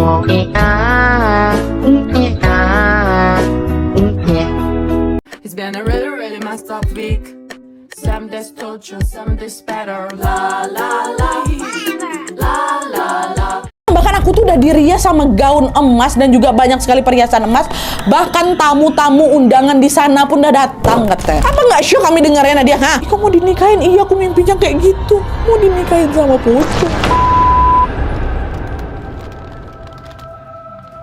It's been a really, really messed up week. Some days torture, some days better. La la la, la la la. Bahkan aku tuh udah dirias sama gaun emas dan juga banyak sekali perhiasan emas. Bahkan tamu-tamu undangan di sana pun udah datang katanya. Apa nggak syok kami dengarnya Nadia? Hah? Kok mau dinikahin? Iya, aku mimpinya kayak gitu. Mau dinikahin sama Pucuk.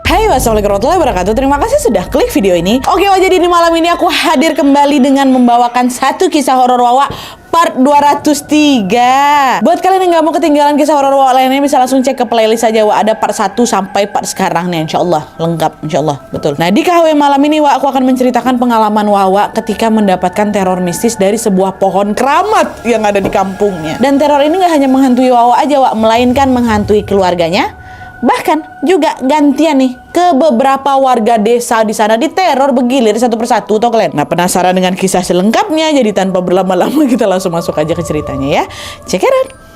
Hai, wassalamualaikum warahmatullahi wabarakatuh. Terima kasih sudah klik video ini. Oke, jadi di malam ini aku hadir kembali dengan membawakan satu kisah horor Wawa part 203. Buat kalian yang gak mau ketinggalan kisah horor Wawa lainnya, bisa langsung cek ke playlist aja. Wah, ada part 1 sampai part sekarang nih, insyaallah lengkap, insyaallah betul. Nah, di KW malam ini Wah, aku akan menceritakan pengalaman Wawa ketika mendapatkan teror mistis dari sebuah pohon keramat yang ada di kampungnya. Dan teror ini gak hanya menghantui Wawa aja Wah, melainkan menghantui keluarganya. Bahkan juga gantian nih ke beberapa warga desa di sana diteror bergilir satu persatu toh kalian. Nah, penasaran dengan kisah selengkapnya? Jadi tanpa berlama-lama kita langsung masuk aja ke ceritanya ya. Check it out.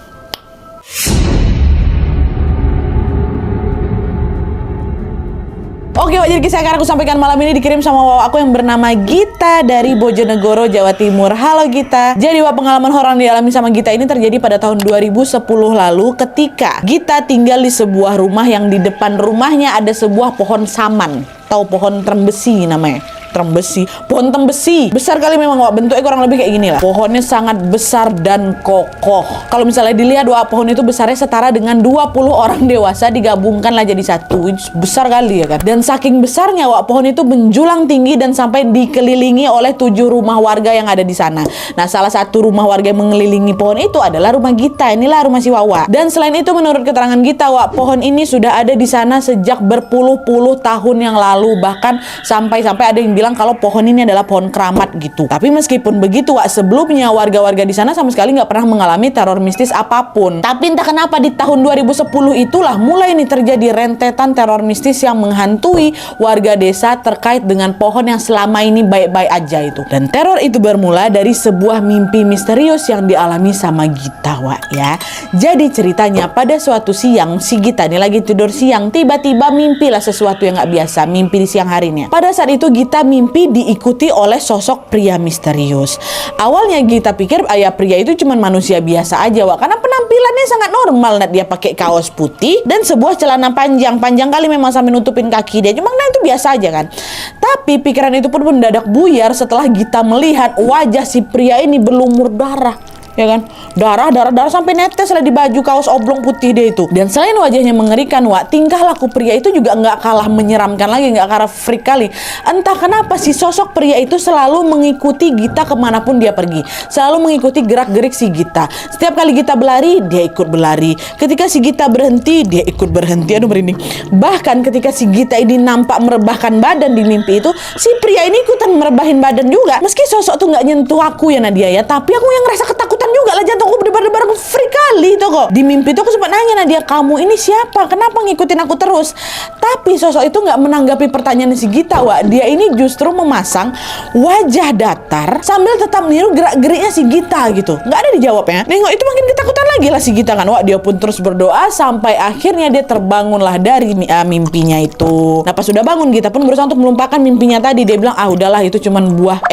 Oke, jadi kisah yang akan aku sampaikan malam ini dikirim sama Wawa aku yang bernama Gita dari Bojonegoro, Jawa Timur. Halo Gita. Jadi pengalaman horor yang dialami sama Gita ini terjadi pada tahun 2010 lalu ketika Gita tinggal di sebuah rumah yang di depan rumahnya ada sebuah pohon saman. Tahu pohon trembesi namanya? Trembesi, pohon tembesi besar kali memang Wak, bentuknya kurang lebih kayak gini lah. Pohonnya sangat besar dan kokoh. Kalau misalnya dilihat Wak, pohon itu besarnya setara dengan 20 orang dewasa digabungkan lah jadi satu. Besar kali ya kan. Dan saking besarnya Wak, pohon itu menjulang tinggi dan sampai dikelilingi oleh 7 rumah warga yang ada di sana. Nah, salah satu rumah warga yang mengelilingi pohon itu adalah rumah Gita. Inilah rumah si Wawa. Dan selain itu menurut keterangan Gita Wak, pohon ini sudah ada di sana sejak berpuluh-puluh tahun yang lalu. Bahkan sampai-sampai ada yang bilang kalau pohon ini adalah pohon keramat gitu. Tapi meskipun begitu Wak, sebelumnya warga-warga di sana sama sekali nggak pernah mengalami teror mistis apapun. Tapi entah kenapa di tahun 2010 itulah mulai nih terjadi rentetan teror mistis yang menghantui warga desa terkait dengan pohon yang selama ini baik-baik aja itu. Dan teror itu bermula dari sebuah mimpi misterius yang dialami sama Gita Wak ya. Jadi ceritanya pada suatu siang si Gita ini lagi tidur siang, tiba-tiba mimpilah sesuatu yang nggak biasa, mimpi di siang harinya. Pada saat itu Gita mimpi diikuti oleh sosok pria misterius. Awalnya Gita pikir pria itu cuma manusia biasa aja Wak, karena penampilannya sangat normal. Nah, dia pakai kaos putih dan sebuah celana panjang kali memang sampai nutupin kaki dia. Cuma itu biasa aja kan. Tapi pikiran itu pun mendadak buyar setelah Gita melihat wajah si pria ini berlumur darah. Ya kan, darah sampai netes lah di baju kaos oblong putih dia itu. Dan selain wajahnya mengerikan Wak, tingkah laku pria itu juga nggak kalah menyeramkan lagi, nggak kalah freak kali. Entah kenapa si sosok pria itu selalu mengikuti Gita kemanapun dia pergi, selalu mengikuti gerak-gerik si Gita. Setiap kali Gita berlari, dia ikut berlari. Ketika si Gita berhenti, dia ikut berhenti. Aduh, merinding. Bahkan ketika si Gita ini nampak merebahkan badan di mimpi itu, si pria ini ikutan merebahin badan juga. Meski sosok tuh nggak nyentuh aku ya Nadia ya, tapi aku yang ngerasa ketakutan juga lah, jantungku berdebar-debar, aku freak kali itu kok. Di mimpi itu aku sempat nanya Nadia, kamu ini siapa? Kenapa ngikutin aku terus? Tapi sosok itu nggak menanggapi pertanyaan si Gita Wak. Dia ini justru memasang wajah datar sambil tetap niru gerak-geriknya si Gita gitu. Nggak ada dijawabnya. Nengok itu makin ketakutan lagi lah si Gita kan Wak. Dia pun terus berdoa sampai akhirnya dia terbangunlah dari mimpinya itu. Nah, pas sudah bangun Gita pun berusaha untuk melupakan mimpinya tadi. Dia bilang udahlah itu cuman buah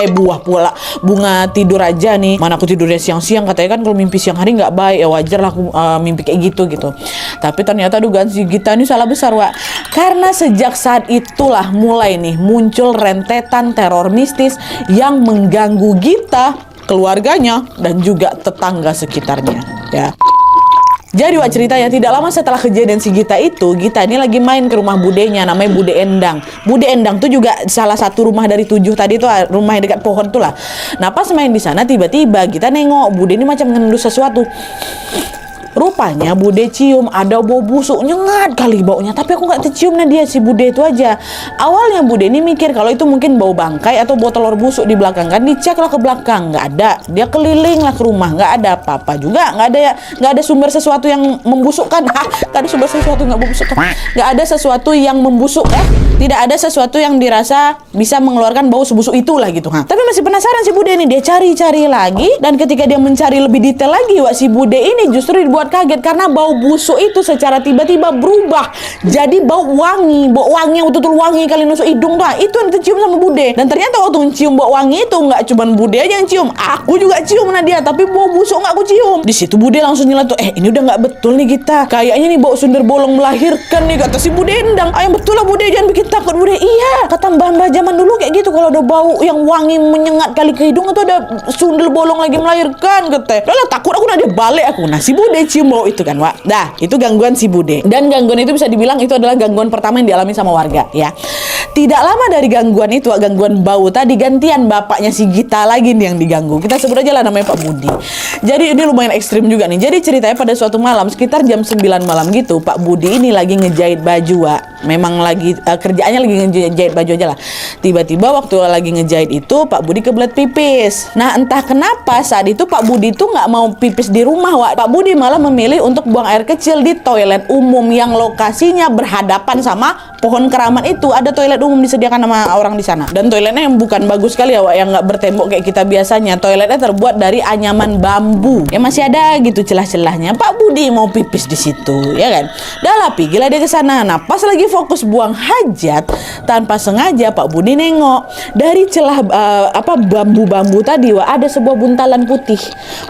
pula bunga tidur aja nih. Mana aku tidurnya siang-siang, katanya kan kalau mimpi siang hari nggak baik, ya wajar lah aku mimpi kayak gitu. Tapi ternyata dugaan si Gita ini salah besar Wak, karena sejak saat itulah mulai nih muncul rentetan teror mistis yang mengganggu Gita, keluarganya, dan juga tetangga sekitarnya ya. Jadi Wak, ceritanya tidak lama setelah kejadian si Gita itu, Gita ini lagi main ke rumah budenya, namanya Bude Endang. Bude Endang tuh juga salah satu rumah dari 7 tadi tuh, rumah yang dekat pohon tuh lah. Nah, pas main di sana tiba-tiba Gita nengok Bude ini macam ngendus sesuatu. Rupanya Bude cium ada bau busuk, nyengat kali baunya. Tapi aku nggak tercium dia si Bude itu aja. Awalnya Bude ini mikir kalau itu mungkin bau bangkai atau bau telur busuk di belakang kan. Dicek lah ke belakang, nggak ada. Dia keliling lah ke rumah, nggak ada apa-apa juga. Nggak ada sumber sesuatu yang membusukkan. Nggak ada sumber sesuatu nggak membusukkan. Nggak ada sesuatu yang membusuk Tidak ada sesuatu yang dirasa bisa mengeluarkan bau sebusuk itulah gitu. Tapi masih penasaran si Bude ini, dia cari-cari lagi. Dan ketika dia mencari lebih detail lagi, si Bude ini justru dibuat sempat kaget karena bau busuk itu secara tiba-tiba berubah jadi bau wangi yang betul-betul wangi kali nusuk hidung tuh. Itu yang dicium sama Bude. Dan ternyata waktu cium bau wangi itu nggak cuma Bude aja yang cium, aku juga cium Nadia, tapi bau busuk nggak aku cium. Di situ Bude langsung nyela tuh, ini udah nggak betul nih kita. Kayaknya nih bau sundel bolong melahirkan nih, kata si Bude Endang. Yang betul lah Bude, jangan bikin takut Bude. Iya, kata mbah-mbah zaman dulu kayak gitu, kalau ada bau yang wangi menyengat kali ke hidung itu ada sundel bolong lagi melahirkan, kata. Udah lah, takut aku Nadia, balik aku. Nah si Bude cium bau itu kan, Wak. Dah, itu gangguan si Bude. Dan gangguan itu bisa dibilang itu adalah gangguan pertama yang dialami sama warga, ya. Tidak lama dari gangguan itu, gangguan bau tadi, gantian bapaknya si Gita lagi nih yang diganggu. Kita sebut aja lah namanya Pak Budi. Jadi ini lumayan ekstrim juga nih. Jadi ceritanya pada suatu malam sekitar jam 9 malam gitu, Pak Budi ini lagi ngejahit baju, Wak. Memang lagi kerjaannya lagi ngejahit baju aja lah. Tiba-tiba waktu lagi ngejahit itu Pak Budi kebelet pipis. Nah entah kenapa saat itu Pak Budi tuh nggak mau pipis di rumah, Wak. Pak Budi malah memilih untuk buang air kecil di toilet umum yang lokasinya berhadapan sama pohon keramat itu. Ada toilet umum disediakan sama orang di sana. Dan toiletnya yang bukan bagus sekali ya, Wak, yang nggak bertembok kayak kita biasanya. Toiletnya terbuat dari anyaman bambu. Ya masih ada gitu celah-celahnya. Pak Budi mau pipis di situ, ya kan? Dah lah, pergilah dia ke sana. Nah, pas lagi fokus buang hajat, tanpa sengaja Pak Budi nengok dari celah bambu-bambu tadi, Wak, ada sebuah buntalan putih.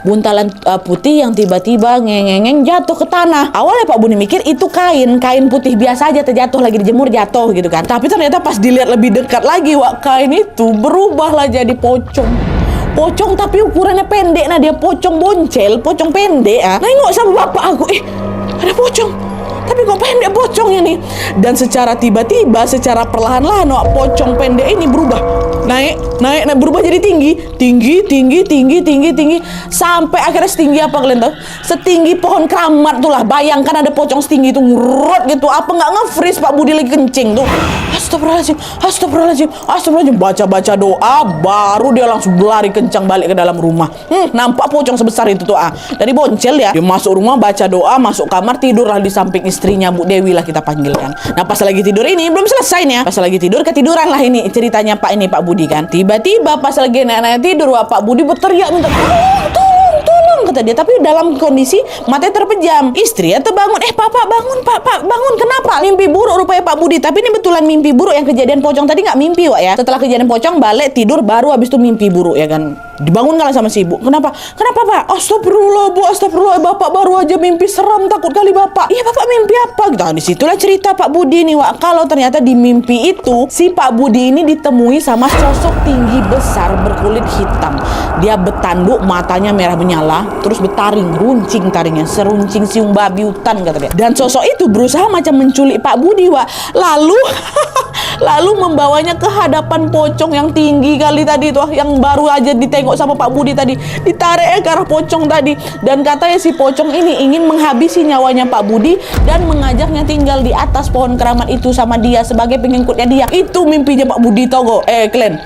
Buntalan putih yang tiba-tiba ngeng-ngeng jatuh ke tanah. Awalnya Pak Budi mikir itu kain putih biasa aja terjatuh lagi dijemur jatuh gitu kan. Tapi ternyata pas dilihat lebih dekat lagi, Wak, kain itu berubahlah jadi pocong. Pocong tapi ukurannya pendek. Nah dia pocong boncel, pocong pendek. Nengok sama bapak aku, ada pocong. Tapi kok pendek pocong ini. Dan secara tiba-tiba, secara perlahan-lahan, Wak, pocong pendek ini berubah. Naik, berubah jadi tinggi. Sampai akhirnya setinggi apa kalian tahu? Setinggi pohon keramat tuh lah. Bayangkan ada pocong setinggi itu ngurut gitu. Apa nggak nge-freeze Pak Budi lagi kencing tuh. Astagfirullahaladzim. Baca doa, baru dia langsung lari kencang balik ke dalam rumah. Nampak pocong sebesar itu tuh. Dari boncel ya. Dia masuk rumah, baca doa, masuk kamar, tidurlah di samping istrinya Bu Dewi lah kita panggilkan. Nah pas lagi tidur ini belum selesai nih ya. Pas lagi tidur ketiduran lah ini ceritanya Pak Budi kan. Tiba-tiba pas lagi nenek tidur, Wak, Pak Budi berteriak minta tolong kata dia, tapi dalam kondisi matanya terpejam. Istrinya terbangun, Pak bangun, kenapa? Mimpi buruk rupanya Pak Budi. Tapi ini betulan mimpi buruk, yang kejadian pocong tadi nggak mimpi, Wak, ya. Setelah kejadian pocong balik tidur, baru habis itu mimpi buruk ya kan. Dibangun kan sama si ibu. Kenapa Pak? Astagfirullah Bu, astagfirullah, Bapak baru aja mimpi seram, takut kali Bapak. Iya Bapak mimpi apa? Nah, disitulah cerita Pak Budi nih, Wak. Kalau ternyata di mimpi itu si Pak Budi ini ditemui sama sosok tinggi besar berkulit hitam. Dia bertanduk, matanya merah menyala, terus bertaring, runcing taringnya, seruncing siung babi hutan kata dia. Dan sosok itu berusaha macam menculik Pak Budi, Wak. Lalu membawanya ke hadapan pocong yang tinggi kali tadi tuh, yang baru aja ditengok sama Pak Budi tadi. Ditarik ke arah pocong tadi. Dan katanya si pocong ini ingin menghabisi nyawanya Pak Budi dan mengajaknya tinggal di atas pohon keramat itu sama dia sebagai pengikutnya dia. Itu mimpinya Pak Budi, togo. Kalian.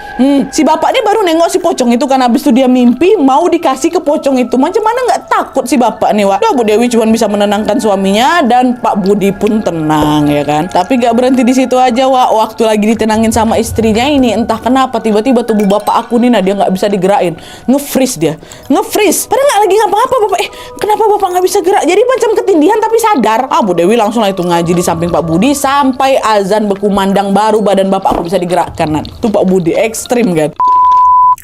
Si bapak ini baru nengok si pocong itu kan, habis itu dia mimpi mau dikasih ke pocong itu. Macam mana nggak takut si bapak nih, Wak. Nah, Bu Dewi cuma bisa menenangkan suaminya dan Pak Budi pun tenang ya kan. Tapi nggak berhenti di situ aja, Wak. Waktu lagi ditenangin sama istrinya ini, entah kenapa tiba-tiba tubuh bapak aku nih, nah dia nggak bisa digerakin, nge-freeze dia, padahal nggak lagi ngapa-ngapa bapak. Kenapa bapak nggak bisa gerak? Jadi macam ketindihan tapi sadar. Bu Dewi langsung lah itu ngaji di samping Pak Budi sampai azan berkumandang, baru badan bapak aku bisa digerakkan. Nah, itu Pak Budi ekstrim kan.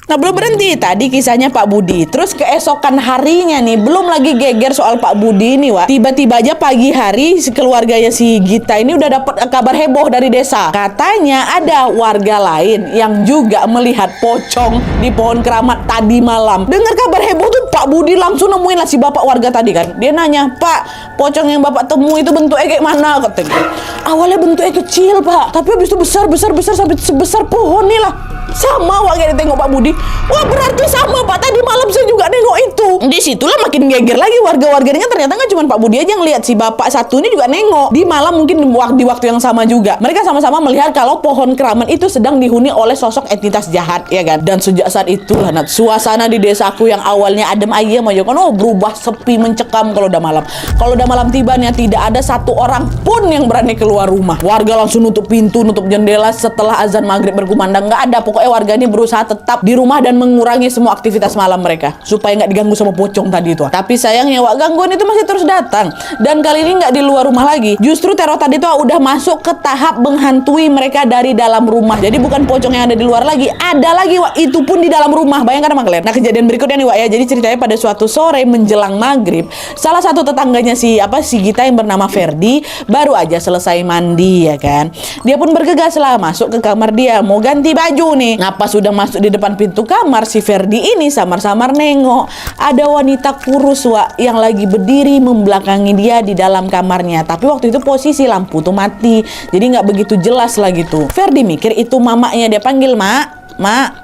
Nah belum berhenti tadi kisahnya Pak Budi. Terus keesokan harinya nih, belum lagi geger soal Pak Budi ini, Wak. Tiba-tiba aja pagi hari keluarganya si Gita ini udah dapat kabar heboh dari desa. Katanya ada warga lain yang juga melihat pocong di pohon keramat tadi malam. Dengar kabar heboh tuh Pak Budi langsung nemuin lah si bapak warga tadi kan. Dia nanya, Pak, pocong yang bapak temui itu bentuknya kayak mana? Katanya. Awalnya bentuknya kecil, Pak, tapi habis itu besar sampai sebesar pohon nih lah. Sama, Wak, kayak ditengok Pak Budi. Wah, berarti sama, Pak. Tadi malam saya juga nengok itu. Disitulah makin geger lagi warga-warganya. Ternyata nggak cuma Pak Budi aja yang lihat, si bapak satu ini juga nengok. Di malam mungkin di waktu yang sama juga. Mereka sama-sama melihat kalau pohon keramat itu sedang dihuni oleh sosok entitas jahat, ya kan? Dan sejak saat itulah, Nat, suasana di desaku yang awalnya adem ayem aja kan, berubah sepi mencekam kalau udah malam. Kalau udah malam tibanya tidak ada satu orang pun yang berani keluar keluar rumah. Warga langsung nutup pintu, nutup jendela setelah azan maghrib berkumandang. Nggak ada, pokoknya warga ini berusaha tetap di rumah dan mengurangi semua aktivitas malam mereka supaya nggak diganggu sama pocong tadi itu. Tapi sayangnya Wak, gangguan itu masih terus datang. Dan kali ini nggak di luar rumah lagi. Justru teror tadi itu udah masuk ke tahap menghantui mereka dari dalam rumah. Jadi bukan pocong yang ada di luar lagi, ada lagi Wak, itu pun di dalam rumah. Bayangkan sama kalian. Nah, kejadian berikutnya nih Wak ya. Jadi ceritanya pada suatu sore menjelang maghrib, salah satu tetangganya si Gita yang bernama Ferdi baru aja selesai mandi ya kan. Dia pun bergegas lah masuk ke kamar dia, mau ganti baju nih. Nah, pas sudah masuk di depan pintu kamar, si Ferdi ini samar-samar nengok ada wanita kurus Wak yang lagi berdiri membelakangi dia di dalam kamarnya. Tapi waktu itu posisi lampu tuh mati, jadi nggak begitu jelas lah gitu. Ferdi mikir itu mamanya, dia panggil, Mak,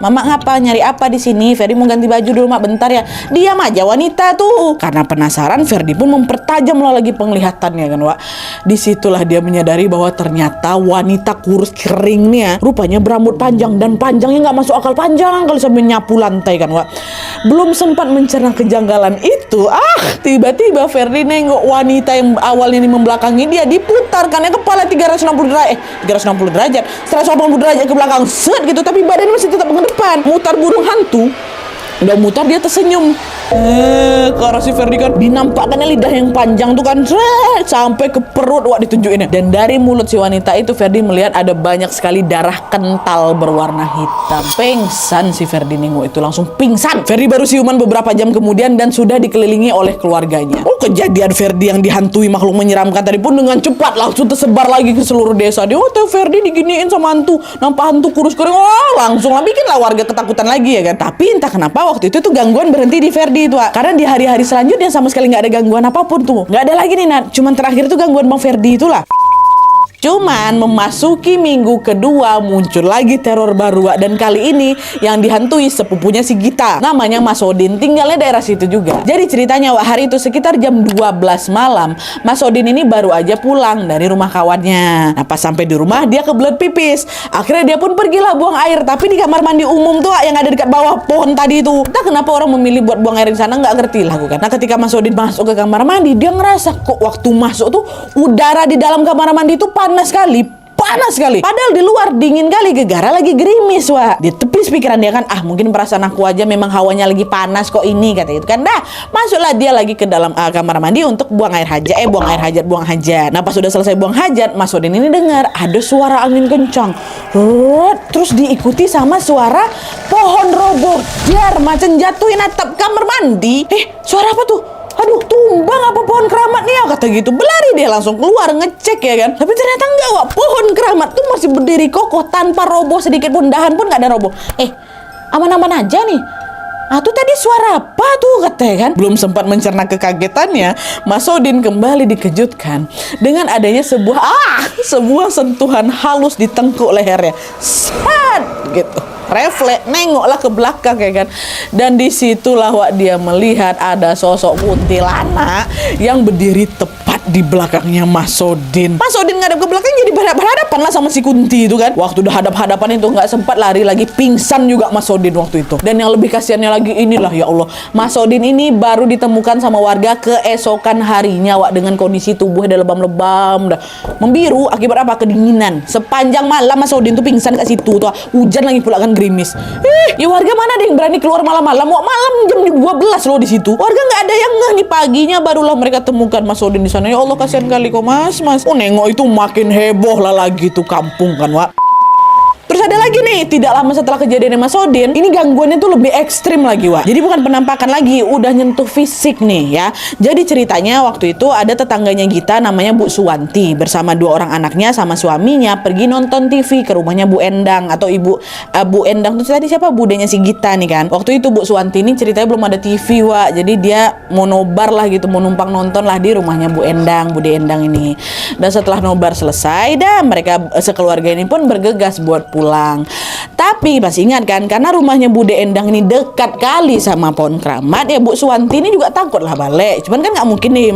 Mama ngapa, nyari apa di sini? Ferdi mau ganti baju dulu Mak, bentar ya. Diam aja wanita tuh. Karena penasaran, Ferdi pun mempertajam lah lagi penglihatannya kan Wak. Disitulah dia menyadari bahwa ternyata wanita kurus kering nih ya, rupanya berambut panjang, dan panjangnya nggak masuk akal panjang kalau sambil nyapu lantai kan Wak. Belum sempat mencerna kejanggalan itu, tiba-tiba Ferdi nengok wanita yang awalnya ini membelakangi dia diputarkannya kepala 360 derajat, 180 derajat ke belakang, set gitu, tapi badannya masih tetap ke depan, mutar burung hantu. Udah mutar dia tersenyum ke arah si Ferdi kan, dinampakkannya lidah yang panjang tuh kan sampai ke perut Wak ditunjukinnya. Dan dari mulut si wanita itu Ferdi melihat ada banyak sekali darah kental berwarna hitam. Pingsan si Ferdi nengok itu, langsung pingsan. Ferdi baru siuman beberapa jam kemudian dan sudah dikelilingi oleh keluarganya. Kejadian Ferdi yang dihantui makhluk menyeramkan tadi pun dengan cepat langsung tersebar lagi ke seluruh desa. Dia, Ferdi diginiin sama hantu, nampak hantu kurus kering. Langsung lah bikinlah warga ketakutan lagi ya kan. Tapi entah kenapa waktu itu tuh gangguan berhenti di Ferdi itu, karena di hari-hari selanjutnya sama sekali nggak ada gangguan apapun tuh, nggak ada lagi nih Nat. Cuman terakhir tuh gangguan Bang Ferdi itulah. Cuman memasuki minggu kedua muncul lagi teror baru Wak. Dan kali ini yang dihantui sepupunya si Gita, namanya Mas Odin, tinggalnya daerah situ juga. Jadi ceritanya Wak, hari itu sekitar jam 12 malam Mas Odin ini baru aja pulang dari rumah kawannya. Nah, pas sampai di rumah dia kebelet pipis. Akhirnya dia pun pergilah buang air, tapi di kamar mandi umum tuh Wak, yang ada dekat bawah pohon tadi itu. Entah kenapa orang memilih buat buang air di sana, nggak ngerti lah gue kan. Nah, ketika Mas Odin masuk ke kamar mandi, dia ngerasa kok waktu masuk tuh udara di dalam kamar mandi itu panas sekali. Padahal di luar dingin kali, gegara lagi gerimis Wak. Dia tepis pikiran dia kan, mungkin perasaan aku aja, memang hawanya lagi panas kok ini, kata itu kan. Dah, masuklah dia lagi ke dalam kamar mandi untuk buang air hajat. Nah, pas sudah selesai buang hajat, Mas Odin ini dengar ada suara angin kencang. Terus diikuti sama suara pohon roboh, macam jatuhin atap kamar mandi. Suara apa tuh? Aduh, tumbang apa pohon keramat nih ya, kata gitu. Berlari dia langsung keluar ngecek ya kan. Tapi ternyata enggak Wak, pohon keramat tuh masih berdiri kokoh tanpa roboh sedikit pun, dahan pun nggak ada roboh. Aman-aman aja nih. Tuh tadi suara apa tuh, katanya kan. Belum sempat mencerna kekagetannya, Mas Odin kembali dikejutkan dengan adanya sebuah sentuhan halus di tengkuk lehernya. Gitu. Refleks nengoklah ke belakang ya kan. Dan disitulah Wak, dia melihat ada sosok kuntilanak yang berdiri tepat di belakangnya Mas Odin. Mas Odin ngadep ke belakang jadi berhadapan lah sama si Kunti itu kan. Waktu udah hadap-hadapan itu nggak sempat lari lagi, pingsan juga Mas Odin waktu itu. Dan yang lebih kasihannya lagi inilah, ya Allah, Mas Odin ini baru ditemukan sama warga keesokan harinya Wak, dengan kondisi tubuhnya lebam-lebam, dah membiru akibat apa? Kedinginan. Sepanjang malam Mas Odin tuh pingsan ke situ tuh. Hujan lagi pula kan gerimis. Ya warga mana ada yang berani keluar malam-malam? Malam jam 12 loh di situ. Warga nggak ada yang ngeh nih, paginya barulah mereka temukan Mas Odin di sana. Ya Allah, kasihan kali kok Mas. Nengok itu makin heboh lah lagi tuh kampung kan Wak. Terus ada lagi nih, tidak lama setelah kejadiannya Mas Odin, ini gangguannya tuh lebih ekstrim lagi Wak. Jadi bukan penampakan lagi, udah nyentuh fisik nih ya. Jadi ceritanya waktu itu ada tetangganya Gita namanya Bu Suwanti bersama 2 orang anaknya sama suaminya pergi nonton TV ke rumahnya Bu Endang atau Ibu Bu Endang tuh tadi siapa? Budenya si Gita nih kan. Waktu itu Bu Suwanti ini ceritanya belum ada TV Wak. Jadi dia mau nobar lah gitu, mau numpang nonton lah di rumahnya Bu Endang, Bude Endang ini. Dan setelah nobar selesai dah, mereka sekeluarga ini pun bergegas buat pulang. Tapi masih ingat kan, karena rumahnya Bude Endang ini dekat kali sama pohon keramat, ya Bu Suwanti ini juga takut lah balik. Cuman kan nggak mungkin nih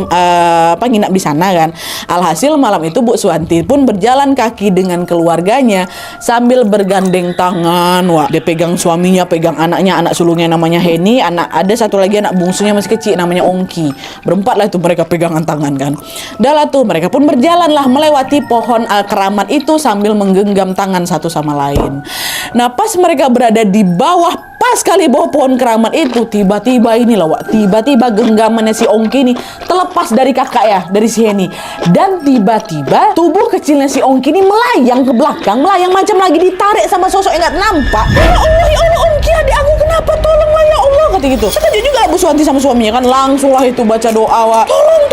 nginap di sana kan. Alhasil malam itu Bu Suwanti pun berjalan kaki dengan keluarganya sambil bergandeng tangan. Wah, dia pegang suaminya, pegang anaknya, anak sulungnya namanya Heni, ada satu lagi anak bungsunya masih kecil namanya Ongki. Berempat lah itu mereka pegangan tangan kan. Dah lah tuh mereka pun berjalan lah melewati pohon keramat itu sambil menggenggam tangan satu sama lain. Nah, pas mereka berada di bawah, pas kali bawah pohon keramat itu, tiba-tiba inilah Wak, tiba-tiba genggamannya si Ongki ini terlepas dari kakak ya, dari si Heni. Dan tiba-tiba tubuh kecilnya si Ongki ini melayang ke belakang, melayang macam lagi ditarik sama sosok yang gak nampak. Ya Allah Ongki, adik aku kenapa? Tolonglah ya Allah, kata gitu. Sekejap juga Bu Suwanti sama suaminya kan langsung lah itu baca doa, Wak. Tolong,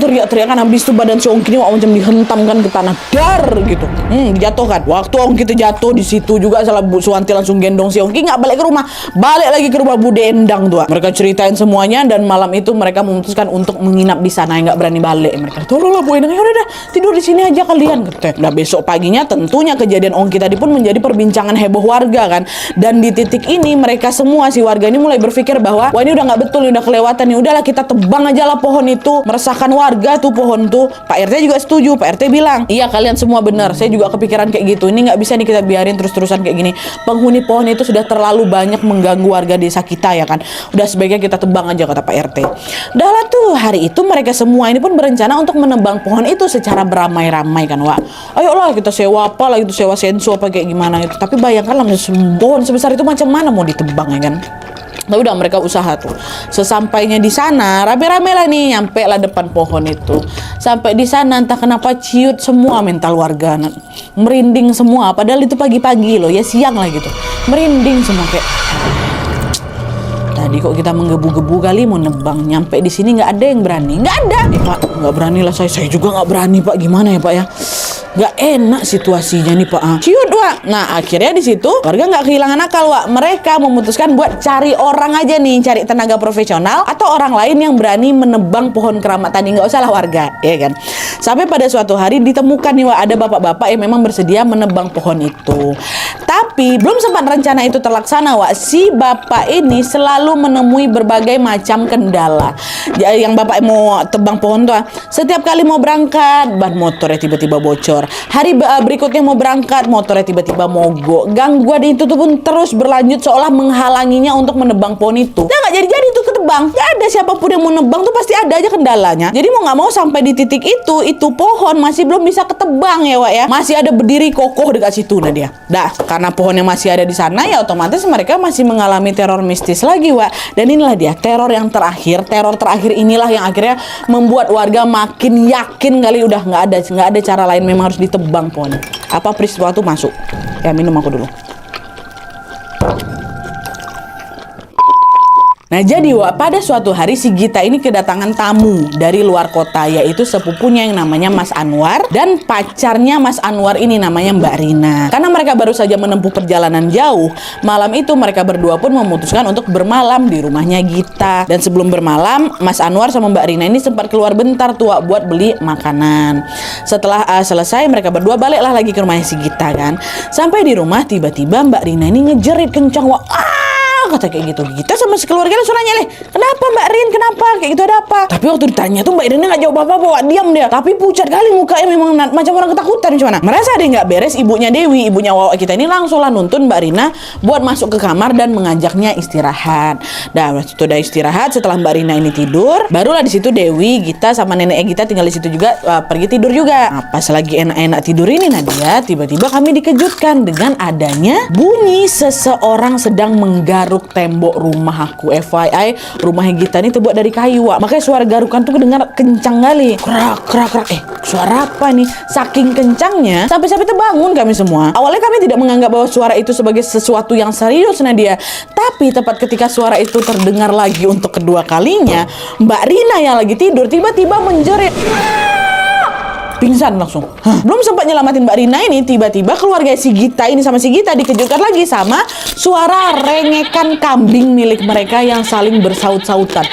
teriak-teriak kan. Habis itu badan si Ongki ini Wak, macam dihentamkan ke tanah, dar gitu. Dijatuhkan. Waktu Ongki itu jatuh, di situ juga salah Bu Suwanti langsung gendong si Ongki, nggak balik ke rumah, balik lagi ke rumah Bude Endang tuh. Mereka ceritain semuanya dan malam itu mereka memutuskan untuk menginap di sana, nggak berani balik. Mereka tolonglah Bu Endang, ya udah tidur di sini aja kalian, kata. Nah besok paginya tentunya kejadian Ongki tadi pun menjadi perbincangan heboh warga kan. Dan di titik ini mereka semua si warga ini mulai berpikir bahwa wah ini udah nggak betul, ini udah kelewatan nih, udahlah kita tebang aja lah pohon itu, meresahkan warga tuh pohon tuh. Pak RT juga setuju. Pak RT bilang, iya kalian semua benar, saya juga kepikiran kayak gitu, ini nggak bisa nih kita biarin terus-terusan kayak gini. Penghuni pohon itu sudah terlalu banyak mengganggu warga desa kita ya kan, udah sebaiknya kita tebang aja, kata Pak RT. Dah lah tuh hari itu mereka semua ini pun berencana untuk menebang pohon itu secara beramai-ramai kan Wak. Ayolah kita sewa apa lah itu, sewa senso apa kayak gimana itu. Tapi bayangkanlah pohon sebesar itu macam mana mau ditebang ya kan. Nah udah mereka usaha tuh. Sesampainya di sana rame-rame lah nih, nyampe lah depan pohon itu. Sampai di sana entah kenapa ciut semua mental warga, merinding semua. Padahal itu pagi-pagi loh, ya siang lah gitu. Merinding semua kayak tadi kok kita menggebu-gebu kali mau nebang, nyampe di sini nggak ada yang berani, nggak ada. Pak nggak berani lah, saya juga nggak berani Pak, gimana ya Pak ya? Gak enak situasinya nih Pak. Ciut Wak. Nah akhirnya di situ warga nggak kehilangan akal Wak. Mereka memutuskan buat cari orang aja nih, cari tenaga profesional atau orang lain yang berani menebang pohon keramat tadi. Nggak usah lah warga, ya kan. Sampai pada suatu hari ditemukan nih Wak, ada bapak-bapak yang memang bersedia menebang pohon itu. Tapi belum sempat rencana itu terlaksana Wak, si bapak ini selalu menemui berbagai macam kendala. Yang bapak mau tebang pohon tuh, setiap kali mau berangkat ban motornya tiba-tiba bocor. Hari berikutnya mau berangkat motornya tiba-tiba mogok. Gangguan itu tuh pun terus berlanjut seolah menghalanginya untuk menebang pohon itu. Nah nggak jadi tuh ketebang. Gak ada siapapun yang mau nebang tuh pasti ada aja kendalanya. Jadi mau nggak mau sampai di titik itu pohon masih belum bisa ketebang ya Wak ya. Masih ada berdiri kokoh dekat situ nah dia. Dah karena pohonnya masih ada di sana ya otomatis mereka masih mengalami teror mistis lagi Wak. Dan inilah dia teror terakhir inilah yang akhirnya membuat warga makin yakin kali udah nggak ada cara lain, memang harus ditebang pohon. Apa peristiwa itu masuk? Ya minum aku dulu. Nah jadi Wak, pada suatu hari si Gita ini kedatangan tamu dari luar kota, yaitu sepupunya yang namanya Mas Anwar dan pacarnya Mas Anwar ini namanya Mbak Rina. Karena mereka baru saja menempuh perjalanan jauh, malam itu mereka berdua pun memutuskan untuk bermalam di rumahnya Gita. Dan sebelum bermalam, Mas Anwar sama Mbak Rina ini sempat keluar bentar tuh Wak, buat beli makanan. Setelah selesai mereka berdua baliklah lagi ke rumahnya si Gita kan. Sampai di rumah tiba-tiba Mbak Rina ini ngejerit kencang Wak. Kata kayak gitu. Kita sama sekeluarga langsung nanya, kenapa Mbak Rin, kenapa? Kayak gitu ada apa? Tapi waktu ditanya tuh Mbak Rin nggak jawab apa-apa, diam dia. Tapi pucat kali mukanya, memang macam orang ketakutan. Gimana? Merasa ada nggak beres, ibunya Dewi, ibunya Wawa kita ini langsung lah nuntun Mbak Rina buat masuk ke kamar dan mengajaknya istirahat. Dan waktu itu udah istirahat, setelah Mbak Rina ini tidur, barulah di situ Dewi, Gita sama nenek kita tinggal di situ juga pergi tidur juga. Nah, pas lagi enak-enak tidur ini Nadia, tiba-tiba kami dikejutkan dengan adanya bunyi seseorang sedang menggaruk tembok rumah aku. FYI, rumahnya Gita ini terbuat dari kayu Wak. Makanya suara garukan tuh kedengar kencang kali. Krak. Suara apa nih? Saking kencangnya sampai terbangun kami semua. Awalnya kami tidak menganggap bahwa suara itu sebagai sesuatu yang serius Nadia. Tapi tepat ketika suara itu terdengar lagi untuk kedua kalinya, Mbak Rina yang lagi tidur tiba-tiba menjerit. pingsan langsung. Belum sempat nyelamatin Mbak Rina ini, tiba-tiba keluarga si Gita ini sama si Gita dikejutkan lagi sama suara rengekan kambing milik mereka yang saling bersaut-sautan.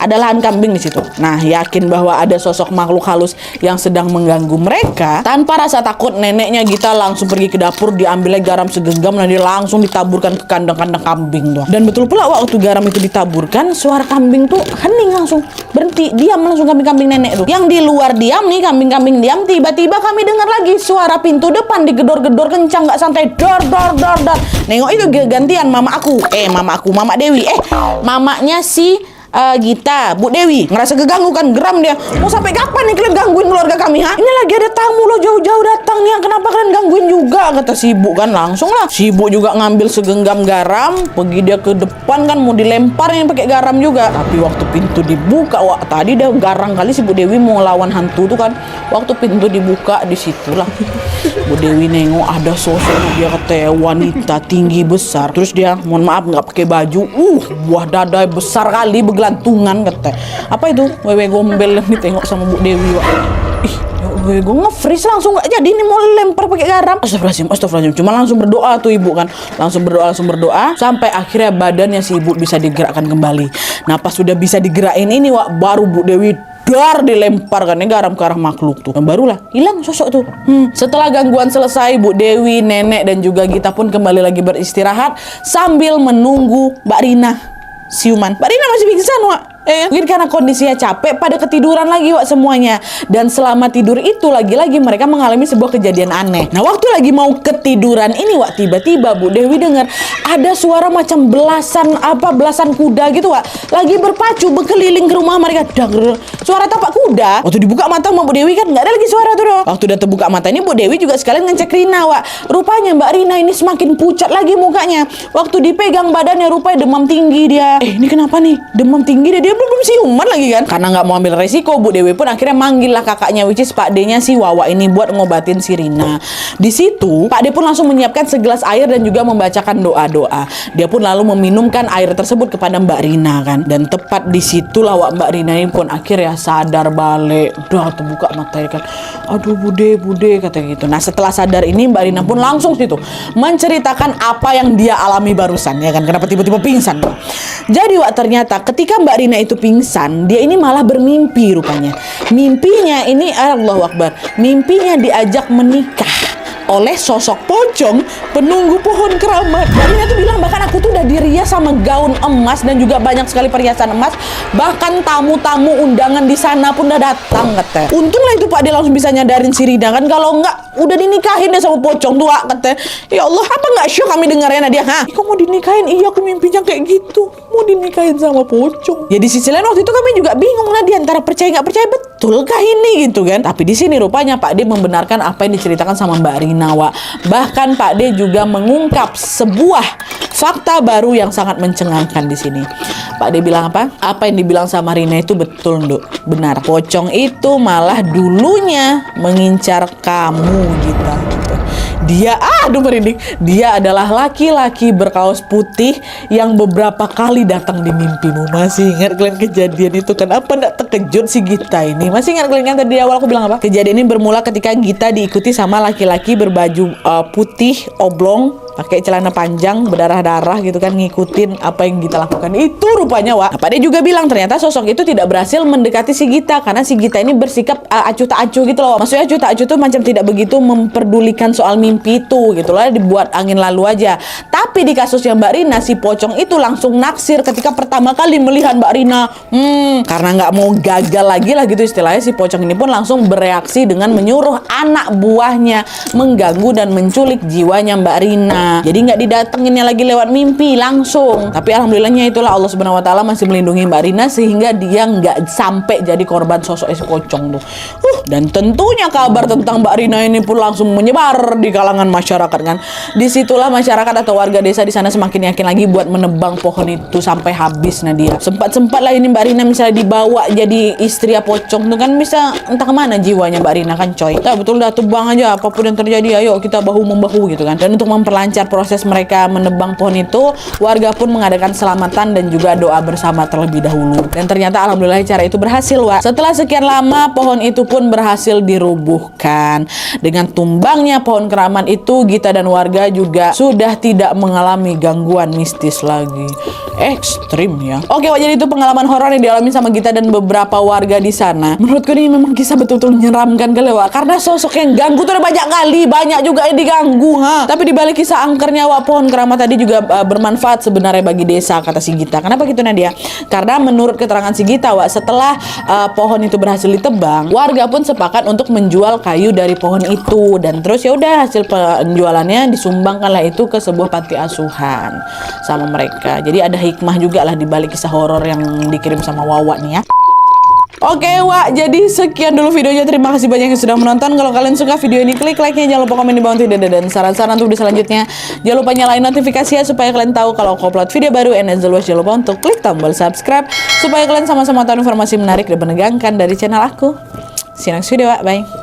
Ada lahan kambing di situ. Nah, yakin bahwa ada sosok makhluk halus yang sedang mengganggu mereka, tanpa rasa takut neneknya Gita langsung pergi ke dapur, diambilnya garam segenggam dan dia langsung ditaburkan ke kandang-kandang kambing tuh. Dan betul pula waktu garam itu ditaburkan, suara kambing tuh hening langsung, berhenti, diam langsung kambing-kambing nenek tuh. Yang di luar diam nih, kambing-kambing diam, tiba-tiba kami dengar lagi suara pintu depan digedor-gedor kencang nggak santai, dor. Nengok itu gantian mama Dewi, mamanya si Gita, Bu Dewi ngerasa keganggu kan, geram dia. Mau sampai kapan nih kalian gangguin keluarga kami, ha? Ini lagi ada tamu loh, jauh-jauh datang nih, kenapa kalian gangguin juga? Kata si ibu kan, langsung lah si ibu juga ngambil segenggam garam, pergi dia ke depan kan, mau dilempar yang pakai garam juga. Tapi waktu pintu dibuka, wah tadi dia garang kali si Bu Dewi mau lawan hantu tuh kan. Waktu pintu dibuka, disitulah Bu Dewi nengok ada sosok, dia kata wanita tinggi besar, terus dia mohon maaf nggak pakai baju, buah dada besar kali gelantungan kata. Apa itu? Wewe gombel yang ditengok sama Bu Dewi, Wak. Ih, gue nge-freeze langsung nggak jadi ini, mau lempar pakai garam. Astagfirullahaladzim. Cuma langsung berdoa tuh ibu kan. Langsung berdoa sampai akhirnya badannya si ibu bisa digerakkan kembali. Nah, pas sudah bisa digerakin ini, Wak, baru Bu Dewi dilemparkan garam ke arah makhluk tuh. Dan barulah hilang sosok tuh. Setelah gangguan selesai, Bu Dewi, nenek dan juga Gita pun kembali lagi beristirahat sambil menunggu Mbak Rina siuman. Mbak Rina masih pingsan, Wak. Mungkin karena kondisinya capek, pada ketiduran lagi, Wak, semuanya. Dan selama tidur itu lagi-lagi mereka mengalami sebuah kejadian aneh. Nah, waktu lagi mau ketiduran ini, Wak, tiba-tiba Bu Dewi dengar ada suara macam belasan kuda gitu, Wak, lagi berpacu berkeliling ke rumah mereka. Suara tapak kuda. Waktu dibuka mata sama Bu Dewi kan nggak ada lagi suara tuh, dong. Waktu udah terbuka mata ini, Bu Dewi juga sekalian ngecek Rina, Wak. Rupanya Mbak Rina ini semakin pucat lagi mukanya. Waktu dipegang badannya rupanya demam tinggi dia. Ini kenapa nih? Demam tinggi dia belum siuman lagi kan. Karena nggak mau ambil resiko, Bu Dewi pun akhirnya manggil lah kakaknya, which is Pak D-nya si Wawa ini, buat ngobatin si Rina. Di situ Pak D pun langsung menyiapkan segelas air dan juga membacakan doa-doa. Dia pun lalu meminumkan air tersebut kepada Mbak Rina kan. Dan tepat di situlah Mbak Rina ini pun akhirnya sadar balik. Udah terbuka matanya kan. Aduh Bude katanya gitu. Nah, setelah sadar ini Mbak Rina pun langsung situ menceritakan apa yang dia alami barusan ya kan. Kenapa tiba-tiba pingsan. Jadi, Wak, ternyata ketika Mbak Rina itu pingsan, dia ini malah bermimpi rupanya. Mimpinya ini, Allahu Akbar, mimpinya diajak menikah oleh sosok pocong penunggu pohon keramat. Rina tuh bilang bahkan aku tuh udah dirias sama gaun emas dan juga banyak sekali perhiasan emas. Bahkan tamu-tamu undangan di sana pun udah datang katanya. Untunglah itu Pak dia langsung bisa nyadarin si Rina kan, kalau enggak udah dinikahin deh sama pocong tuh, katanya. Ya Allah, apa nggak syok kami dengarnya dia, ha? Kok mau dinikahin? Iya, aku mimpinya kayak gitu, mau dinikahin sama pocong. Ya di sisi lain waktu itu kami juga bingung lah, di antara percaya nggak percaya, betulkah ini gitu kan. Tapi di sini rupanya Pak D membenarkan apa yang diceritakan sama Mbak Rina, Wak. Bahkan Pak D juga mengungkap sebuah fakta baru yang sangat mencengangkan di sini. Pak D bilang apa? Apa yang dibilang sama Rina itu betul, Nduk. Benar. Pocong itu malah dulunya mengincar kamu, gitu. Dia, aduh merinding, dia adalah laki-laki berkaos putih yang beberapa kali datang di mimpimu. Masih ingat kalian kejadian itu kan? Apa nggak terkejut si Gita ini? Masih ingat kalian kan tadi di awal aku bilang apa? Kejadian ini bermula ketika Gita diikuti sama laki-laki berbaju putih oblong, pakai celana panjang berdarah-darah gitu kan, ngikutin apa yang Gita lakukan itu rupanya, Wak. Nah, Pak D juga bilang ternyata sosok itu tidak berhasil mendekati si Gita karena si Gita ini bersikap acuh tak acuh gitu loh. Maksudnya acuh tak acuh tuh macam tidak begitu memperdulikan soal mimpi itu gitu loh, dibuat angin lalu aja. Tapi di kasusnya Mbak Rina, si pocong itu langsung naksir ketika pertama kali melihat Mbak Rina. Karena nggak mau gagal lagi lah gitu istilahnya, si pocong ini pun langsung bereaksi dengan menyuruh anak buahnya mengganggu dan menculik jiwanya Mbak Rina. Jadi nggak didatenginnya lagi lewat mimpi langsung. Tapi alhamdulillahnya itulah Allah Subhanahu Wa Taala masih melindungi Mbak Rina sehingga dia nggak sampai jadi korban sosok si pocong tuh. Dan tentunya kabar tentang Mbak Rina ini pun langsung menyebar di kalangan masyarakat kan. Disitulah masyarakat atau warga desa di sana semakin yakin lagi buat menebang pohon itu sampai habis. Nadia sempat lah ini Mbak Rina misalnya dibawa jadi istri pocong tuh kan, bisa entah kemana jiwanya Mbak Rina kan, coy. Betul dah, tebang aja apapun yang terjadi, ayo kita bahu membahu gitu kan. Dan untuk memperlancar lancar proses mereka menebang pohon itu, warga pun mengadakan selamatan dan juga doa bersama terlebih dahulu. Dan ternyata alhamdulillah cara itu berhasil, Wak. Setelah sekian lama, pohon itu pun berhasil dirubuhkan. Dengan tumbangnya pohon keramat itu, Gita dan warga juga sudah tidak mengalami gangguan mistis lagi. Ekstrim ya. Oke, Wak, jadi itu pengalaman horor yang dialami sama Gita dan beberapa warga di sana. Menurutku ini memang kisah betul-betul menyeramkan kali, Wak. Karena sosok yang ganggu tuh udah banyak kali, banyak juga yang diganggu, ha. Tapi dibalik kisah angkernya, Wak, pohon keramat tadi juga bermanfaat sebenarnya bagi desa, kata si Gita. Kenapa gitu, Nadia? Karena menurut keterangan si Gita, Wak, setelah pohon itu berhasil ditebang, warga pun sepakat untuk menjual kayu dari pohon itu, dan terus ya udah hasil penjualannya disumbangkanlah itu ke sebuah panti asuhan sama mereka. Jadi ada hikmah juga lah dibalik kisah horor yang dikirim sama Wawa nih ya. Oke, Wak, jadi sekian dulu videonya. Terima kasih banyak yang sudah menonton. Kalau kalian suka video ini, klik like-nya. Jangan lupa komen di bawah tidak dan saran-saran untuk video selanjutnya. Jangan lupa nyalain notifikasinya supaya kalian tahu kalau aku upload video baru. And as always, jangan lupa untuk klik tombol subscribe supaya kalian sama-sama tahu informasi menarik dan menegangkan dari channel aku. See you next video, Wak. Bye.